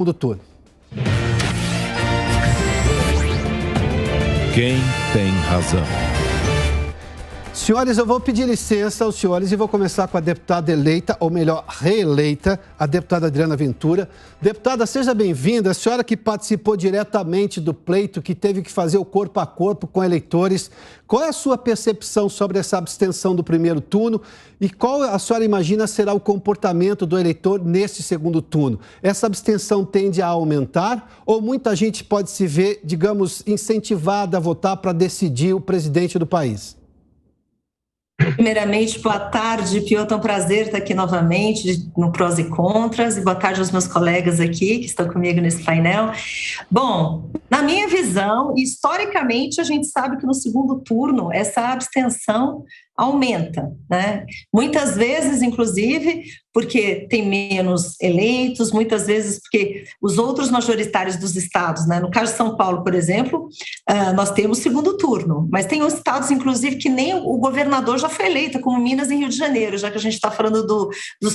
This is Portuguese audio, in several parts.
segundo turno. Quem tem razão? Senhores, eu vou pedir licença aos senhores e vou começar com a deputada eleita, ou melhor, reeleita, a deputada Adriana Ventura. Deputada, seja bem-vinda. A senhora que participou diretamente do pleito, que teve que fazer o corpo a corpo com eleitores. Qual é a sua percepção sobre essa abstenção do primeiro turno e qual a senhora imagina será o comportamento do eleitor neste segundo turno? Essa abstenção tende a aumentar ou muita gente pode se ver, digamos, incentivada a votar para decidir o presidente do país? Primeiramente, boa tarde, Piotr, é um prazer estar aqui novamente no Prós e Contras, e boa tarde aos meus colegas aqui que estão comigo nesse painel. Bom, na minha visão, historicamente, a gente sabe que no segundo turno essa abstenção aumenta, né? Muitas vezes, inclusive, porque tem menos eleitos, muitas vezes porque os outros majoritários dos estados, né? No caso de São Paulo, por exemplo, nós temos segundo turno, mas tem os estados, inclusive, que nem o governador já foi eleito, como Minas e Rio de Janeiro, já que a gente está falando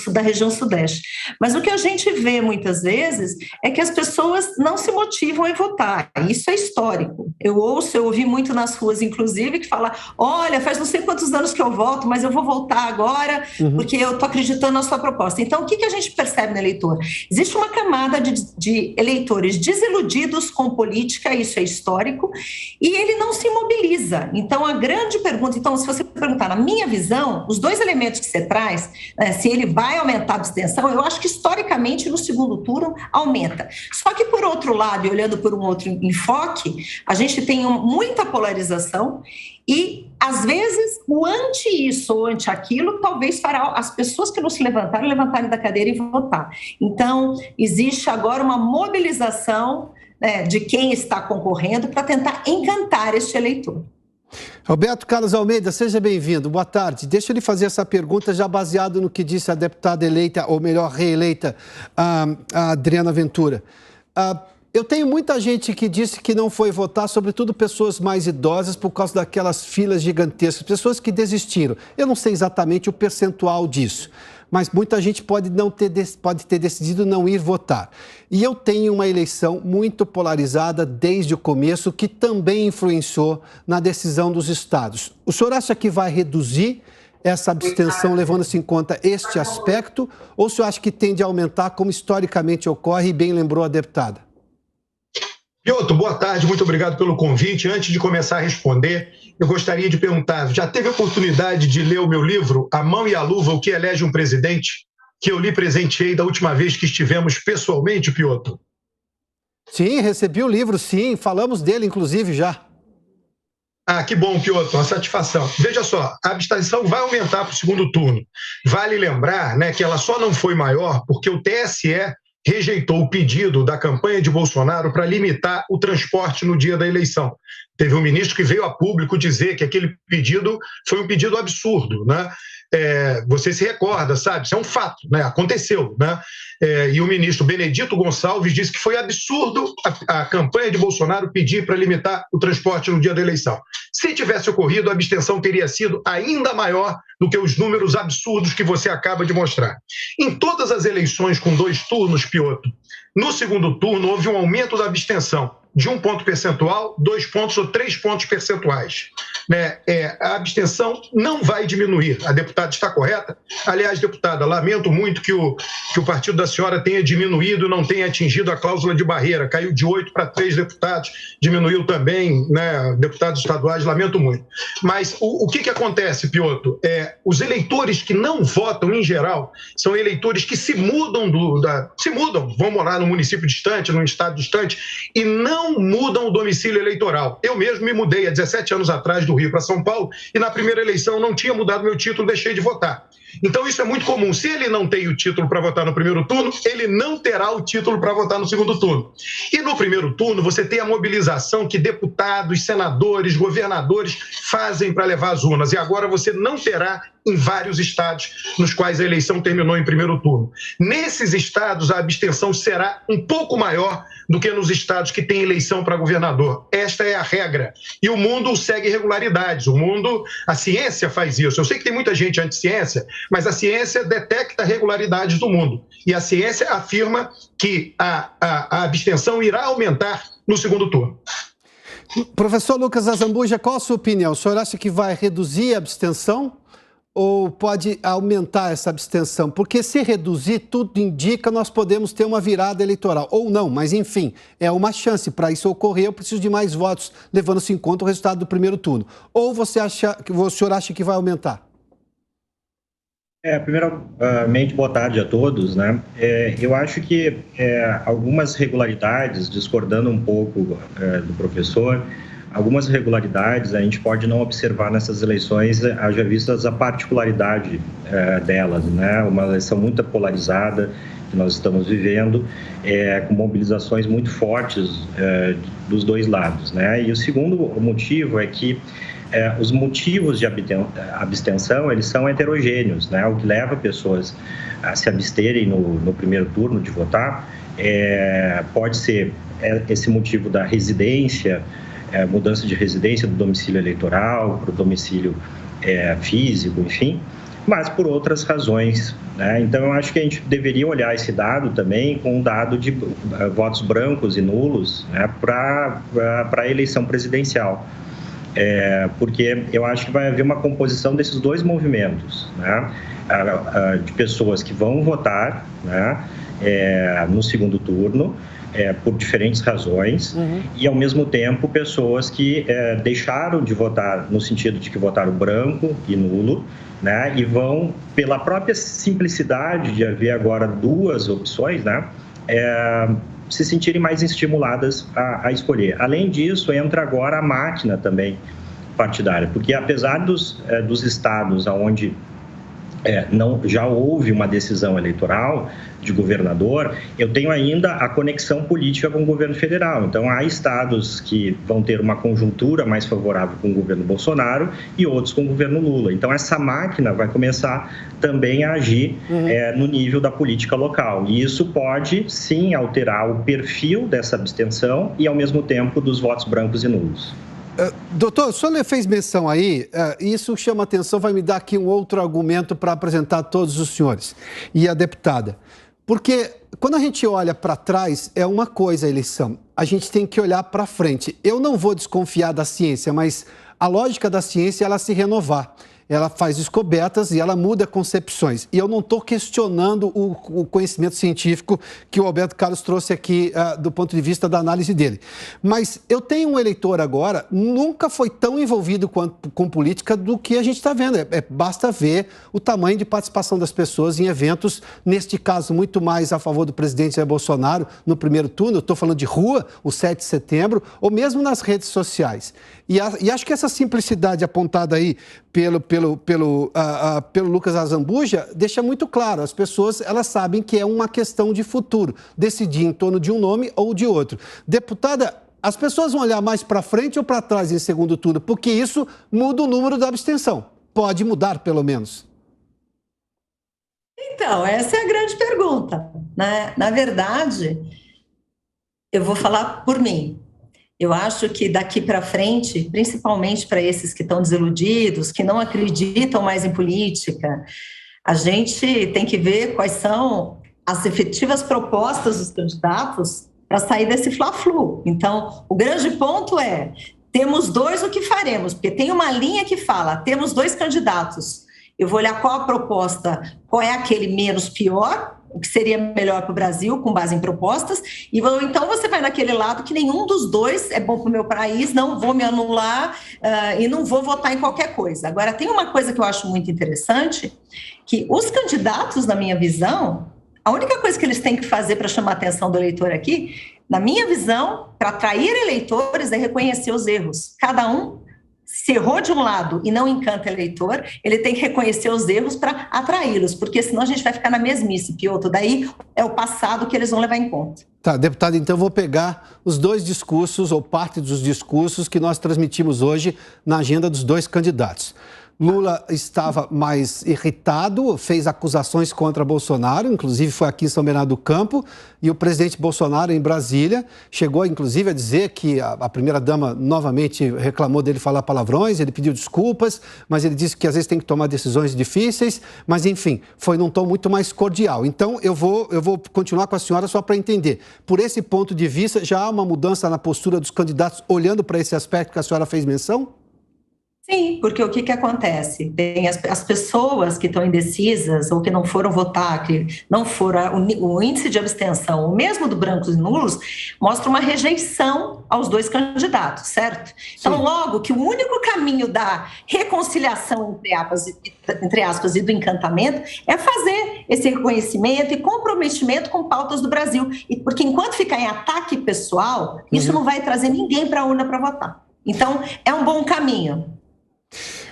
da região sudeste. Mas o que a gente vê muitas vezes é que as pessoas não se motivam a votar, isso é histórico. Eu ouvi muito nas ruas, inclusive, que fala, olha, faz não sei quantos anos que eu voto, mas eu vou voltar agora porque eu estou acreditando na sua proposta. Então, o que a gente percebe no eleitor? Existe uma camada de eleitores desiludidos com política, isso é histórico, e ele não se mobiliza. Então, a grande pergunta, então, se você perguntar, na minha visão, os dois elementos que você traz, se ele vai aumentar a abstenção, eu acho que historicamente no segundo turno aumenta. Só que, por outro lado, e olhando por um outro enfoque, a gente tem muita polarização e, às vezes, o anti isso ou anti aquilo talvez fará as pessoas que não se levantarem da cadeira e votar. Então, existe agora uma mobilização, né, de quem está concorrendo para tentar encantar este eleitor. Roberto Carlos Almeida, seja bem-vindo. Boa tarde. Deixa eu lhe fazer essa pergunta já baseado no que disse a deputada eleita, ou melhor, reeleita, a Adriana Ventura. Eu tenho muita gente que disse que não foi votar, sobretudo pessoas mais idosas, por causa daquelas filas gigantescas, pessoas que desistiram. Eu não sei exatamente o percentual disso, mas muita gente pode ter decidido não ir votar. E eu tenho uma eleição muito polarizada desde o começo, que também influenciou na decisão dos estados. O senhor acha que vai reduzir essa abstenção, levando-se em conta este aspecto, ou o senhor acha que tende a aumentar, como historicamente ocorre, e bem lembrou a deputada? Piotr, boa tarde, muito obrigado pelo convite. Antes de começar a responder, eu gostaria de perguntar, já teve a oportunidade de ler o meu livro, A Mão e a Luva, o que elege um presidente, que eu lhe presenteei da última vez que estivemos pessoalmente, Piotr? Sim, recebi o livro, sim, falamos dele, inclusive, já. Ah, que bom, Piotr, uma satisfação. Veja só, a abstenção vai aumentar para o segundo turno. Vale lembrar, né, que ela só não foi maior porque o TSE rejeitou o pedido da campanha de Bolsonaro para limitar o transporte no dia da eleição. Teve um ministro que veio a público dizer que aquele pedido foi um pedido absurdo, né? Você se recorda, sabe? Isso é um fato, né? Aconteceu, né? E o ministro Benedito Gonçalves disse que foi absurdo a campanha de Bolsonaro pedir para limitar o transporte no dia da eleição. Se tivesse ocorrido, a abstenção teria sido ainda maior do que os números absurdos que você acaba de mostrar. Em todas as eleições com 2 turnos, Piotr, no segundo turno houve um aumento da abstenção de 1 ponto percentual, 2 pontos ou 3 pontos percentuais. A abstenção não vai diminuir. A deputada está correta? Aliás, deputada, lamento muito que o partido da senhora tenha diminuído, não tenha atingido a cláusula de barreira. Caiu de 8 para 3 deputados, diminuiu também, né, deputados estaduais, lamento muito. Mas o que acontece, Piotr? Os eleitores que não votam, em geral, são eleitores que se mudam, vão morar num município distante, num estado distante, e não mudam o domicílio eleitoral. Eu mesmo me mudei há 17 anos atrás do Rio para São Paulo e na primeira eleição não tinha mudado meu título, deixei de votar. Então isso é muito comum. Se ele não tem o título para votar no primeiro turno, ele não terá o título para votar no segundo turno. E no primeiro turno você tem a mobilização que deputados, senadores, governadores fazem para levar as urnas. E agora você não terá em vários estados nos quais a eleição terminou em primeiro turno. Nesses estados, a abstenção será um pouco maior do que nos estados que têm eleição para governador. Esta é a regra. E o mundo segue regularidades. A ciência faz isso. Eu sei que tem muita gente anti-ciência, mas a ciência detecta regularidades do mundo. e a ciência afirma que a abstenção irá aumentar no segundo turno. Professor Lucas Azambuja, qual a sua opinião? O senhor acha que vai reduzir a abstenção ou pode aumentar essa abstenção? Porque se reduzir, tudo indica nós podemos ter uma virada eleitoral. Ou não, mas enfim, é uma chance. Para isso ocorrer, eu preciso de mais votos, levando-se em conta o resultado do primeiro turno. Ou o senhor acha que vai aumentar? Primeiramente, boa tarde a todos, né? Eu acho que algumas regularidades, discordando um pouco do professor, algumas regularidades a gente pode não observar nessas eleições, haja vistas a particularidade delas, né? Uma eleição muito polarizada que nós estamos vivendo, com mobilizações muito fortes dos dois lados, né? E o segundo motivo é que os motivos de abstenção, eles são heterogêneos, né? O que leva pessoas a se absterem no primeiro turno de votar pode ser esse motivo da residência, mudança de residência do domicílio eleitoral para o domicílio físico, enfim, mas por outras razões, né? Então, eu acho que a gente deveria olhar esse dado também com um dado de votos brancos e nulos, né, para a eleição presidencial. Porque eu acho que vai haver uma composição desses dois movimentos, né? De pessoas que vão votar, né, no segundo turno, por diferentes razões, e ao mesmo tempo pessoas que deixaram de votar no sentido de que votaram branco e nulo, né, e vão, pela própria simplicidade de haver agora duas opções, né, se sentirem mais estimuladas a escolher. Além disso, entra agora a máquina também partidária, porque apesar dos estados onde já houve uma decisão eleitoral de governador, eu tenho ainda a conexão política com o governo federal. Então, há estados que vão ter uma conjuntura mais favorável com o governo Bolsonaro e outros com o governo Lula. Então, essa máquina vai começar também a agir no nível da política local. E isso pode, sim, alterar o perfil dessa abstenção e, ao mesmo tempo, dos votos brancos e nulos. Doutor, o senhor fez menção aí, isso chama atenção, vai me dar aqui um outro argumento para apresentar a todos os senhores e a deputada. Porque quando a gente olha para trás, é uma coisa a eleição, a gente tem que olhar para frente. Eu não vou desconfiar da ciência, mas a lógica da ciência é ela se renovar. Ela faz descobertas e ela muda concepções. E eu não estou questionando o conhecimento científico que o Alberto Carlos trouxe aqui do ponto de vista da análise dele. Mas eu tenho um eleitor agora, nunca foi tão envolvido com política do que a gente está vendo. Basta ver o tamanho de participação das pessoas em eventos, neste caso, muito mais a favor do presidente Jair Bolsonaro no primeiro turno. Eu estou falando de rua, o 7 de setembro, ou mesmo nas redes sociais. E acho que essa simplicidade apontada aí pelo Lucas Azambuja deixa muito claro. As pessoas, elas sabem que é uma questão de futuro, decidir em torno de um nome ou de outro. Deputada, as pessoas vão olhar mais para frente ou para trás em segundo turno? Porque isso muda o número da abstenção. Pode mudar, pelo menos. Então, essa é a grande pergunta, né? Na verdade, eu vou falar por mim. Eu acho que daqui para frente, principalmente para esses que estão desiludidos, que não acreditam mais em política, a gente tem que ver quais são as efetivas propostas dos candidatos para sair desse fla-flu. Então, o grande ponto é, temos dois, o que faremos? Porque tem uma linha que fala, temos dois candidatos. Eu vou olhar qual a proposta, qual é aquele menos pior, o que seria melhor para o Brasil, com base em propostas, e então você vai naquele lado que nenhum dos dois é bom para o meu país, não vou me anular e não vou votar em qualquer coisa. Agora, tem uma coisa que eu acho muito interessante, que os candidatos, na minha visão, a única coisa que eles têm que fazer para chamar a atenção do eleitor aqui, na minha visão, para atrair eleitores, é reconhecer os erros. Cada um se errou de um lado e não encanta eleitor, ele tem que reconhecer os erros para atraí-los, porque senão a gente vai ficar na mesmice, Piotr. Daí é o passado que eles vão levar em conta. Tá, deputado, então eu vou pegar os dois discursos, ou parte dos discursos que nós transmitimos hoje na agenda dos dois candidatos. Lula estava mais irritado, fez acusações contra Bolsonaro, inclusive foi aqui em São Bernardo do Campo, e o presidente Bolsonaro, em Brasília, chegou inclusive a dizer que a primeira-dama novamente reclamou dele falar palavrões, ele pediu desculpas, mas ele disse que às vezes tem que tomar decisões difíceis, mas enfim, foi num tom muito mais cordial. Então eu vou continuar com a senhora só para entender. Por esse ponto de vista, já há uma mudança na postura dos candidatos olhando para esse aspecto que a senhora fez menção? Sim, porque o que acontece? Tem as pessoas que estão indecisas ou que não foram votar, que não foram, o índice de abstenção, o mesmo do brancos e nulos, mostra uma rejeição aos dois candidatos, certo? Então, logo que o único caminho da reconciliação, entre aspas, e do encantamento é fazer esse reconhecimento e comprometimento com pautas do Brasil. Porque enquanto ficar em ataque pessoal, isso não vai trazer ninguém para a urna para votar. Então, é um bom caminho.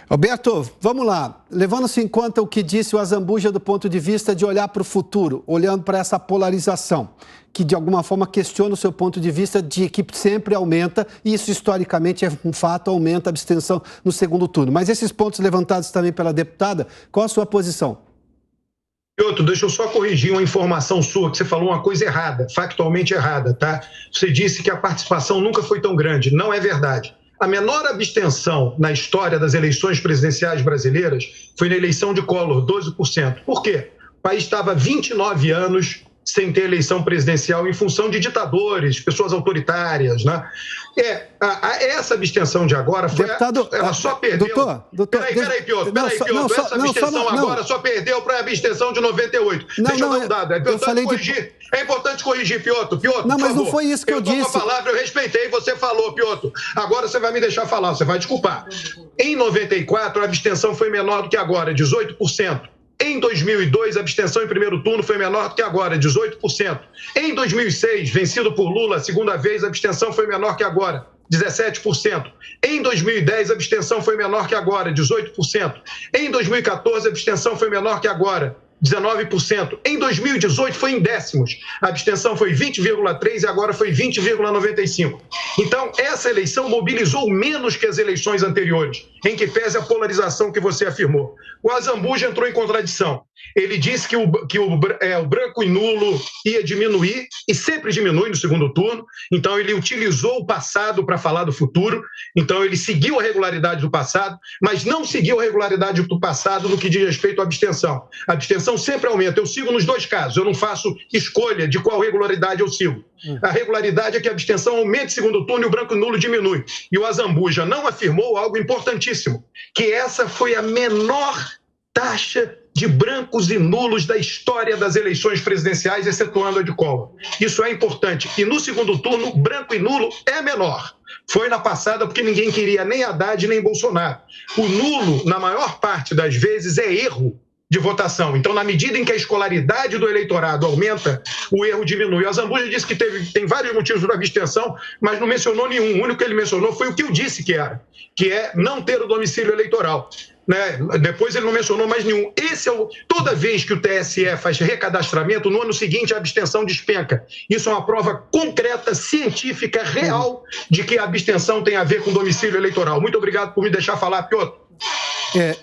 Alberto, vamos lá. Levando-se em conta o que disse o Azambuja do ponto de vista de olhar para o futuro, olhando para essa polarização, que de alguma forma questiona o seu ponto de vista de que sempre aumenta, e isso historicamente é um fato, aumenta a abstenção no segundo turno. Mas esses pontos levantados também pela deputada, qual a sua posição? Piotr, deixa eu só corrigir uma informação sua, que você falou uma coisa errada, factualmente errada, tá? Você disse que a participação nunca foi tão grande. Não é verdade. A menor abstenção na história das eleições presidenciais brasileiras foi na eleição de Collor, 12%. Por quê? O país estava 29 anos sem ter eleição presidencial em função de ditadores, pessoas autoritárias, né? Essa abstenção de agora foi... Deputado, ela só perdeu... Doutor, Peraí, Piotr, essa abstenção agora só perdeu para a abstenção de 98. Deixa eu dar um dado, é importante corrigir. É importante corrigir, Piotr. Não, mas não foi isso que eu disse. Eu dou a palavra, eu respeitei, você falou, Piotr. Agora você vai me deixar falar, você vai desculpar. Em 94, a abstenção foi menor do que agora, 18%. Em 2002, a abstenção em primeiro turno foi menor do que agora, 18%. Em 2006, vencido por Lula, a segunda vez, a abstenção foi menor que agora, 17%. Em 2010, a abstenção foi menor que agora, 18%. Em 2014, a abstenção foi menor que agora, 19%. Em 2018 foi em décimos. A abstenção foi 20,3% e agora foi 20,95%. Então, essa eleição mobilizou menos que as eleições anteriores, em que pese a polarização que você afirmou. O Azambuja entrou em contradição. Ele disse que o branco e nulo ia diminuir, e sempre diminui no segundo turno. Então, ele utilizou o passado para falar do futuro. Então, ele seguiu a regularidade do passado, mas não seguiu a regularidade do passado no que diz respeito à abstenção. A abstenção sempre aumenta. Eu sigo nos dois casos. Eu não faço escolha de qual regularidade eu sigo. A regularidade é que a abstenção aumenta em segundo turno e o branco e nulo diminui. E o Azambuja não afirmou algo importantíssimo, que essa foi a menor taxa de brancos e nulos da história das eleições presidenciais, excetuando a de Collor. Isso é importante. E no segundo turno, branco e nulo é menor. Foi na passada porque ninguém queria nem Haddad nem Bolsonaro. O nulo, na maior parte das vezes, é erro de votação. Então, na medida em que a escolaridade do eleitorado aumenta, o erro diminui. O Azambuja disse que tem vários motivos para abstenção, mas não mencionou nenhum. O único que ele mencionou foi o que eu disse que era, que é não ter o domicílio eleitoral. Né? Depois ele não mencionou mais nenhum. Toda vez que o TSE faz recadastramento, no ano seguinte a abstenção despenca. Isso é uma prova concreta, científica, real, de que a abstenção tem a ver com domicílio eleitoral. Muito obrigado por me deixar falar, Piotr.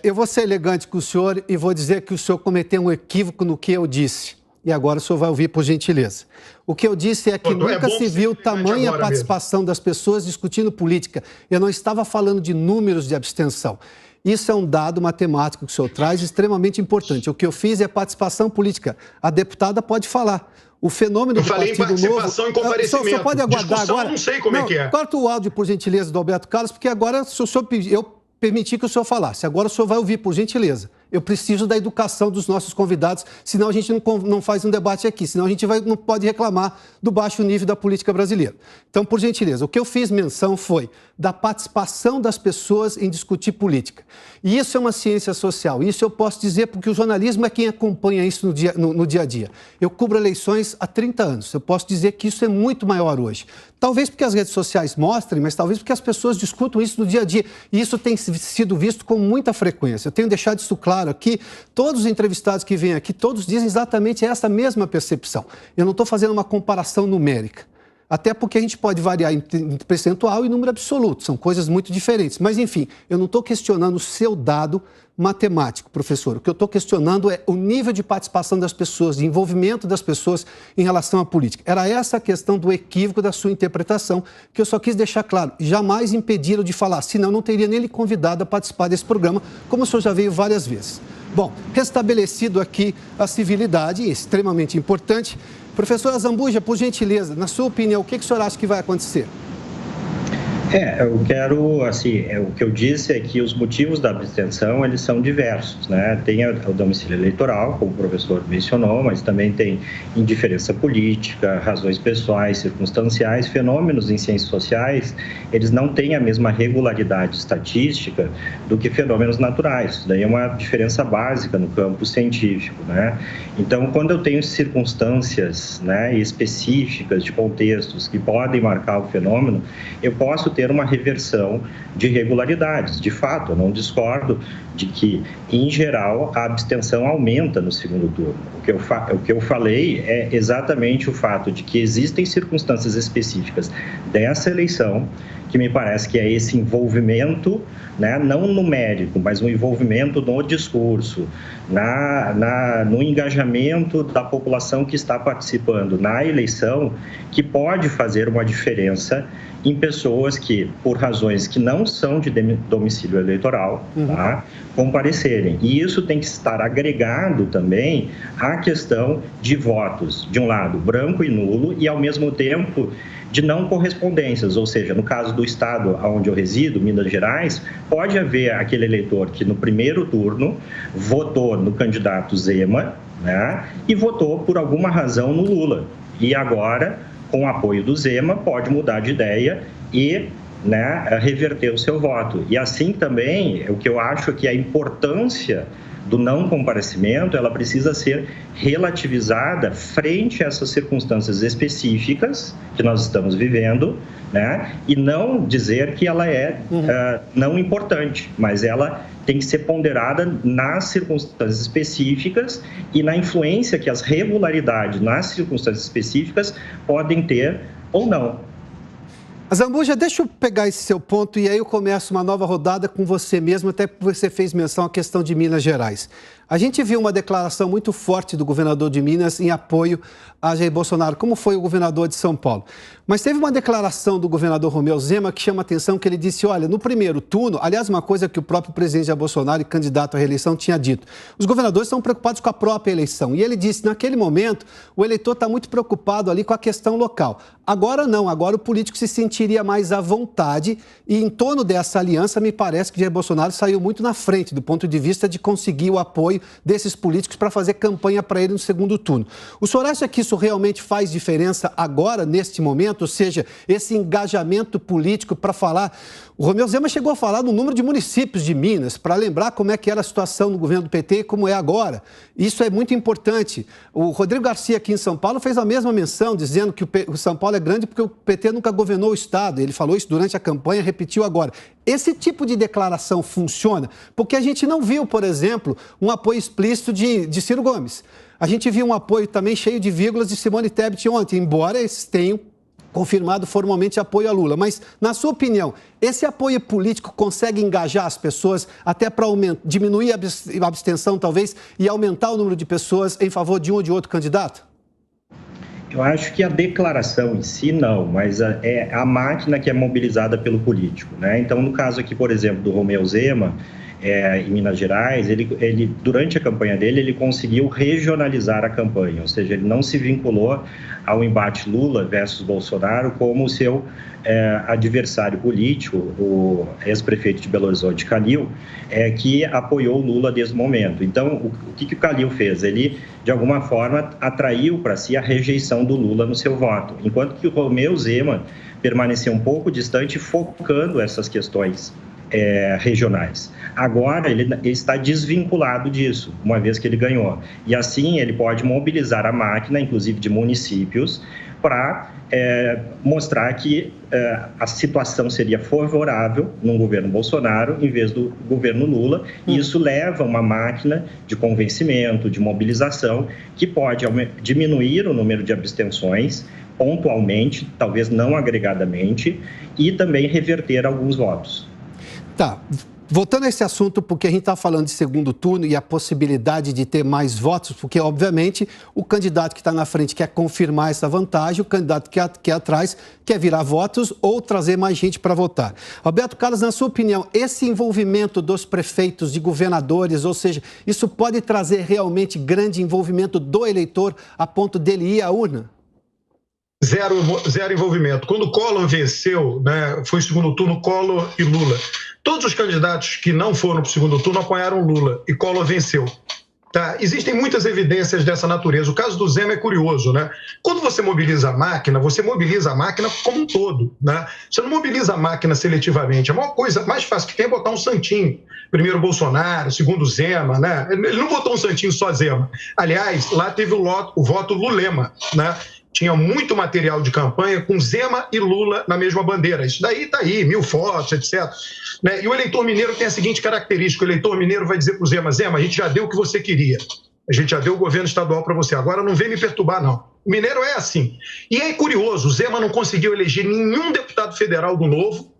Eu vou ser elegante com o senhor e vou dizer que o senhor cometeu um equívoco no que eu disse. E agora o senhor vai ouvir, por gentileza. O que eu disse é que nunca se viu tamanha participação das pessoas discutindo política. Eu não estava falando de números de abstenção. Isso é um dado matemático que o senhor traz extremamente importante. O que eu fiz é participação política. A deputada pode falar. O fenômeno do Partido Novo... Eu falei em participação em comparecimento. O senhor pode aguardar discussão, agora? Não sei como é que é. Corta o áudio, por gentileza, do Alberto Carlos, porque agora o senhor eu permiti que o senhor falasse. Agora o senhor vai ouvir, por gentileza. Eu preciso da educação dos nossos convidados, senão a gente não faz um debate aqui, senão a gente não pode reclamar do baixo nível da política brasileira. Então, por gentileza, o que eu fiz menção foi da participação das pessoas em discutir política. E isso é uma ciência social, isso eu posso dizer porque o jornalismo é quem acompanha isso no dia a dia. Eu cubro eleições há 30 anos, eu posso dizer que isso é muito maior hoje. Talvez porque as redes sociais mostrem, mas talvez porque as pessoas discutam isso no dia a dia. E isso tem sido visto com muita frequência. Eu tenho deixado isso claro aqui, todos os entrevistados que vêm aqui, todos dizem exatamente essa mesma percepção. Eu não estou fazendo uma comparação numérica. Até porque a gente pode variar em percentual e número absoluto, são coisas muito diferentes. Mas, enfim, eu não estou questionando o seu dado matemático, professor. O que eu estou questionando é o nível de participação das pessoas, de envolvimento das pessoas em relação à política. Era essa a questão do equívoco da sua interpretação, que eu só quis deixar claro. Jamais impediram de falar, senão não teria nem lhe convidado a participar desse programa, como o senhor já veio várias vezes. Bom, restabelecido aqui a civilidade, extremamente importante. Professor Azambuja, por gentileza, na sua opinião, o que o senhor acha que vai acontecer? Eu quero, assim, o que eu disse é que os motivos da abstenção, eles são diversos, né? Tem o domicílio eleitoral, como o professor mencionou, mas também tem indiferença política, razões pessoais, circunstanciais, fenômenos em ciências sociais, eles não têm a mesma regularidade estatística do que fenômenos naturais. Isso daí é uma diferença básica no campo científico, né? Então, quando eu tenho circunstâncias, né, específicas de contextos que podem marcar o fenômeno, eu posso ter uma reversão de irregularidades. De fato, eu não discordo de que, em geral, a abstenção aumenta no segundo turno. O que eu falei é exatamente o fato de que existem circunstâncias específicas dessa eleição que me parece que é esse envolvimento, né, não numérico, mas um envolvimento no discurso, no engajamento da população que está participando na eleição, que pode fazer uma diferença em pessoas que, por razões que não são de domicílio eleitoral, tá, comparecerem. E isso tem que estar agregado também à questão de votos, de um lado, branco e nulo, e, ao mesmo tempo, de não correspondências, ou seja, no caso do estado onde eu resido, Minas Gerais, pode haver aquele eleitor que no primeiro turno votou no candidato Zema, né, e votou por alguma razão no Lula. E agora, com o apoio do Zema, pode mudar de ideia e, né, reverter o seu voto. E assim também, o que eu acho que a importância do não comparecimento, ela precisa ser relativizada frente a essas circunstâncias específicas que nós estamos vivendo, né? E não dizer que ela é não importante, mas ela tem que ser ponderada nas circunstâncias específicas e na influência que as regularidades nas circunstâncias específicas podem ter ou não. Azambuja, deixa eu pegar esse seu ponto e aí eu começo uma nova rodada com você mesmo, até porque você fez menção à questão de Minas Gerais. A gente viu uma declaração muito forte do governador de Minas em apoio a Jair Bolsonaro, como foi o governador de São Paulo. Mas teve uma declaração do governador Romeu Zema que chama a atenção, que ele disse, olha, no primeiro turno, aliás, uma coisa que o próprio presidente Jair Bolsonaro, candidato à reeleição, tinha dito, os governadores estão preocupados com a própria eleição. E ele disse, naquele momento, o eleitor está muito preocupado ali com a questão local. Agora não, agora o político se sentiria mais à vontade e em torno dessa aliança, me parece que Jair Bolsonaro saiu muito na frente do ponto de vista de conseguir o apoio desses políticos para fazer campanha para ele no segundo turno. O senhor acha que isso realmente faz diferença agora, neste momento? Ou seja, esse engajamento político para falar... O Romeu Zema chegou a falar no número de municípios de Minas, para lembrar como é que era a situação no governo do PT e como é agora. Isso é muito importante. O Rodrigo Garcia, aqui em São Paulo, fez a mesma menção, dizendo que o São Paulo é grande porque o PT nunca governou o Estado. Ele falou isso durante a campanha, repetiu agora. Esse tipo de declaração funciona porque a gente não viu, por exemplo, um apoio explícito de Ciro Gomes. A gente viu um apoio também cheio de vírgulas de Simone Tebet ontem, embora eles tenham confirmado formalmente apoio a Lula. Mas, na sua opinião, esse apoio político consegue engajar as pessoas até para diminuir a abstenção, talvez, e aumentar o número de pessoas em favor de um ou de outro candidato? Eu acho que a declaração em si não, mas é a máquina que é mobilizada pelo político, né? Então, no caso aqui, por exemplo, do Romeu Zema, em Minas Gerais, ele, durante a campanha dele, ele conseguiu regionalizar a campanha, ou seja, ele não se vinculou ao embate Lula versus Bolsonaro como o seu adversário político, o ex-prefeito de Belo Horizonte, Calil, que apoiou Lula desde o momento. Então, o que o Calil fez? Ele, de alguma forma, atraiu para si a rejeição do Lula no seu voto, enquanto que o Romeu Zema permaneceu um pouco distante, focando essas questões regionais. Agora, ele está desvinculado disso, uma vez que ele ganhou. E assim, ele pode mobilizar a máquina, inclusive de municípios, para mostrar que a situação seria favorável no governo Bolsonaro em vez do governo Lula. E isso leva uma máquina de convencimento, de mobilização, que pode diminuir o número de abstenções, pontualmente, talvez não agregadamente, e também reverter alguns votos. Tá. Voltando a esse assunto, porque a gente está falando de segundo turno e a possibilidade de ter mais votos, porque, obviamente, o candidato que está na frente quer confirmar essa vantagem, o candidato que é atrás quer virar votos ou trazer mais gente para votar. Alberto Carlos, na sua opinião, esse envolvimento dos prefeitos, de governadores, ou seja, isso pode trazer realmente grande envolvimento do eleitor a ponto dele ir à urna? Zero envolvimento. Quando o Collor venceu, né, foi segundo turno, Collor e Lula. Todos os candidatos que não foram para o segundo turno apoiaram Lula e Collor venceu. Tá? Existem muitas evidências dessa natureza. O caso do Zema é curioso, né? Quando você mobiliza a máquina como um todo, né? Você não mobiliza a máquina seletivamente. A maior coisa mais fácil que tem é botar um santinho. Primeiro Bolsonaro, segundo Zema, né? Ele não botou um santinho só Zema. Aliás, lá teve o voto Lulema, né? Tinha muito material de campanha com Zema e Lula na mesma bandeira. Isso daí está aí, 1000 fotos, etc. Né? E o eleitor mineiro tem a seguinte característica: o eleitor mineiro vai dizer para o Zema: Zema, a gente já deu o que você queria. A gente já deu o governo estadual para você. Agora não vem me perturbar, não. O mineiro é assim. E é curioso, o Zema não conseguiu eleger nenhum deputado federal do Novo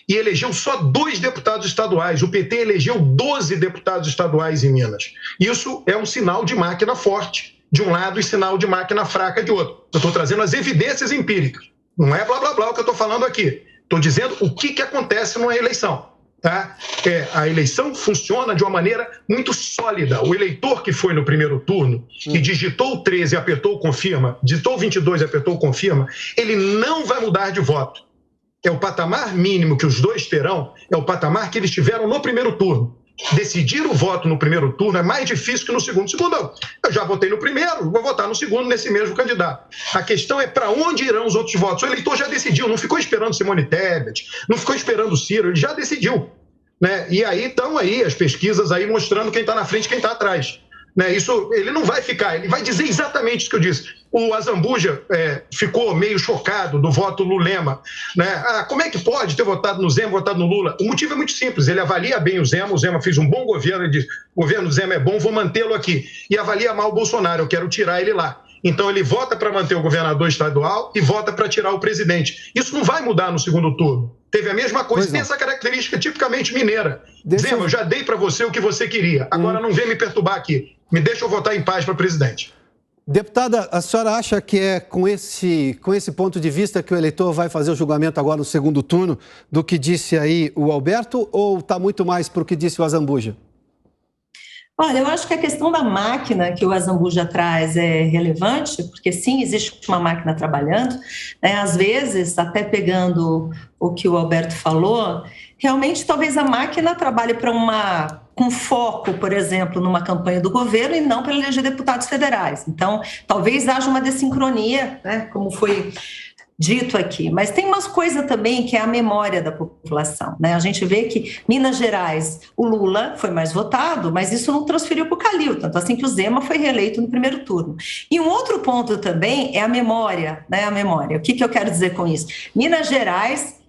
e elegeu só 2 deputados estaduais. O PT elegeu 12 deputados estaduais em Minas. Isso é um sinal de máquina forte de um lado e sinal de máquina fraca de outro. Eu estou trazendo as evidências empíricas. Não é blá, blá, blá o que eu estou falando aqui. Estou dizendo o que acontece numa eleição. Tá? A eleição funciona de uma maneira muito sólida. O eleitor que foi no primeiro turno e digitou o 13 e apertou o confirma, digitou o 22 e apertou o confirma, ele não vai mudar de voto. É o patamar mínimo que os dois terão, é o patamar que eles tiveram no primeiro turno. Decidir o voto no primeiro turno é mais difícil que no segundo. Segundo, eu já votei no primeiro, vou votar no segundo nesse mesmo candidato. A questão é para onde irão os outros votos. O eleitor já decidiu, não ficou esperando Simone Tebet, não ficou esperando o Ciro, ele já decidiu. Né? E aí estão aí as pesquisas aí mostrando quem está na frente e quem está atrás. Né? Isso, ele não vai ficar, ele vai dizer exatamente isso que eu disse. O Azambuja ficou meio chocado do voto Lulema. Né? Como é que pode ter votado no Zema, votado no Lula? O motivo é muito simples, ele avalia bem o Zema fez um bom governo, ele diz, o governo do Zema é bom, vou mantê-lo aqui. E avalia mal o Bolsonaro, eu quero tirar ele lá. Então ele vota para manter o governador estadual e vota para tirar o presidente. Isso não vai mudar no segundo turno. Teve a mesma coisa, tem essa característica tipicamente mineira. Zema, eu já dei para você o que você queria, agora não vem me perturbar aqui. Me deixa eu votar em paz para presidente. Deputada, a senhora acha que é com esse ponto de vista que o eleitor vai fazer o julgamento agora no segundo turno do que disse aí o Alberto, ou está muito mais para o que disse o Azambuja? Olha, eu acho que a questão da máquina que o Azambuja traz é relevante, porque sim, existe uma máquina trabalhando, né? Às vezes, até pegando o que o Alberto falou, realmente talvez a máquina trabalhe com foco, por exemplo, numa campanha do governo e não para eleger deputados federais. Então, talvez haja uma dessincronia, né, como foi dito aqui. Mas tem umas coisas também que é a memória da população, né? A gente vê que Minas Gerais, o Lula foi mais votado, mas isso não transferiu para o Calil, tanto assim que o Zema foi reeleito no primeiro turno. E um outro ponto também é a memória, né? A memória. O que eu quero dizer com isso? Minas Gerais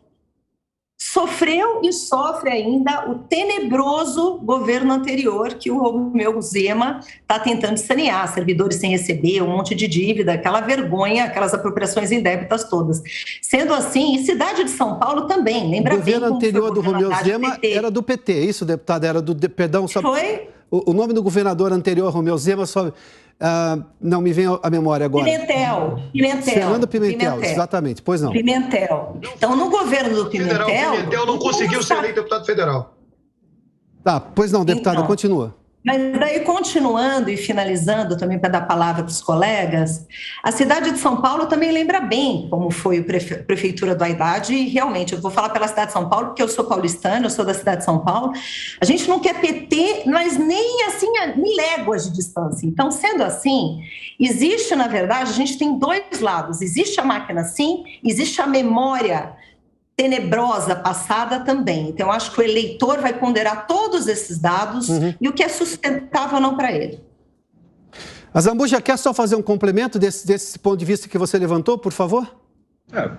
sofreu e sofre ainda o tenebroso governo anterior que o Romeu Zema está tentando sanear, servidores sem receber, um monte de dívida, aquela vergonha, aquelas apropriações indébitas todas. Sendo assim, e cidade de São Paulo também, lembra bem. O governo anterior do Romeu Zema era do PT, isso, deputada? Era do, perdão, só... Foi? O nome do governador anterior, Romeu Zema, só... não me vem à memória agora. Pimentel. Fernando Pimentel, exatamente. Pois não. Pimentel. Então, no governo do Pimentel... Pimentel não conseguiu ser eleito deputado federal. Tá, pois não, deputada, então, continua. Mas daí, continuando e finalizando também para dar palavra para os colegas, a cidade de São Paulo também lembra bem como foi a prefeitura do Haddad, e realmente, eu vou falar pela cidade de São Paulo, porque eu sou paulistana, eu sou da cidade de São Paulo, a gente não quer PT, mas nem assim, nem léguas de distância. Então, sendo assim, existe, na verdade, a gente tem dois lados, existe a máquina sim, existe a memória tenebrosa passada também. Então, eu acho que o eleitor vai ponderar todos esses dados e o que é sustentável ou não para ele. Azambuja, quer só fazer um complemento desse ponto de vista que você levantou, por favor?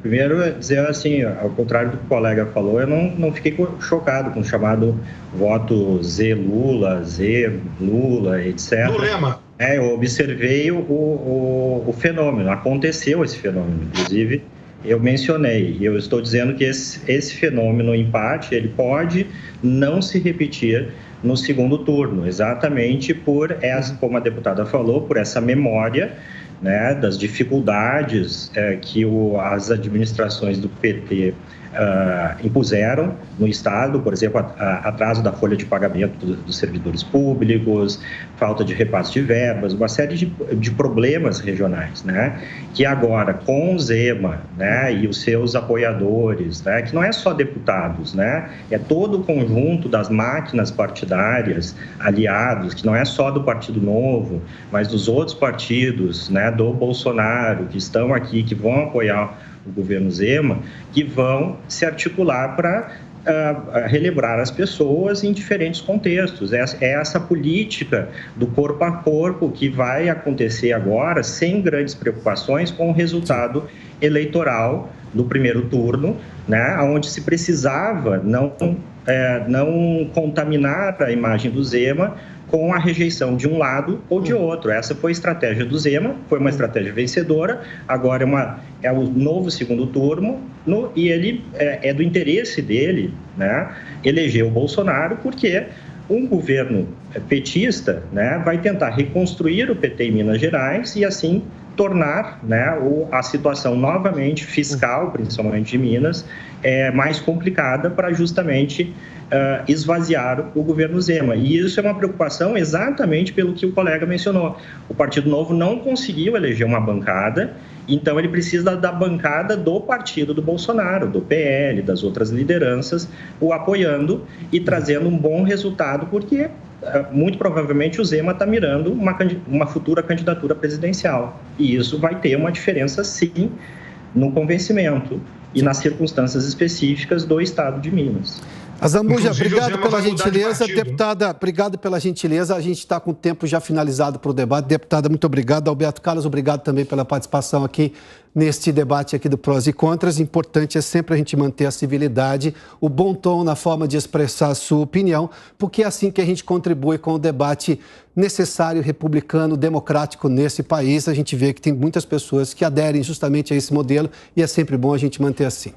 Primeiro, dizer assim, ao contrário do que o colega falou, eu não fiquei chocado com o chamado voto Z Lula, etc. Eu observei o fenômeno, aconteceu esse fenômeno, inclusive eu mencionei, e eu estou dizendo que esse fenômeno, o empate, ele pode não se repetir no segundo turno, exatamente por essa, como a deputada falou, por essa memória, né, das dificuldades que as administrações do PT impuseram no Estado, por exemplo, atraso da folha de pagamento dos servidores públicos, falta de repasse de verbas, uma série de problemas regionais, né? Que agora, com o Zema, né, e os seus apoiadores, né, que não é só deputados, né, é todo o conjunto das máquinas partidárias, aliados, que não é só do Partido Novo, mas dos outros partidos, né, do Bolsonaro, que estão aqui, que vão apoiar o governo Zema, que vão se articular para relembrar as pessoas em diferentes contextos. É essa política do corpo a corpo que vai acontecer agora, sem grandes preocupações com o resultado eleitoral do primeiro turno, né, onde se precisava não contaminar a imagem do Zema com a rejeição de um lado ou de outro. Essa foi a estratégia do Zema, foi uma estratégia vencedora, agora é o novo segundo turno, e ele é do interesse dele, né, eleger o Bolsonaro, porque um governo petista, né, vai tentar reconstruir o PT em Minas Gerais e, assim, tornar, né, a situação novamente fiscal, principalmente de Minas, mais complicada para justamente esvaziar o governo Zema. E isso é uma preocupação exatamente pelo que o colega mencionou. O Partido Novo não conseguiu eleger uma bancada, então ele precisa da bancada do partido do Bolsonaro, do PL, das outras lideranças, o apoiando e trazendo um bom resultado, porque muito provavelmente o Zema está mirando uma futura candidatura presidencial. E isso vai ter uma diferença, sim, no convencimento e nas circunstâncias específicas do estado de Minas. Azambuja, obrigado pela gentileza. Deputada, obrigado pela gentileza. A gente está com o tempo já finalizado para o debate. Deputada, muito obrigado. Alberto Carlos, obrigado também pela participação aqui neste debate aqui do Prós e Contras. Importante é sempre a gente manter a civilidade, o bom tom na forma de expressar a sua opinião, porque é assim que a gente contribui com o debate necessário, republicano, democrático nesse país. A gente vê que tem muitas pessoas que aderem justamente a esse modelo e é sempre bom a gente manter assim.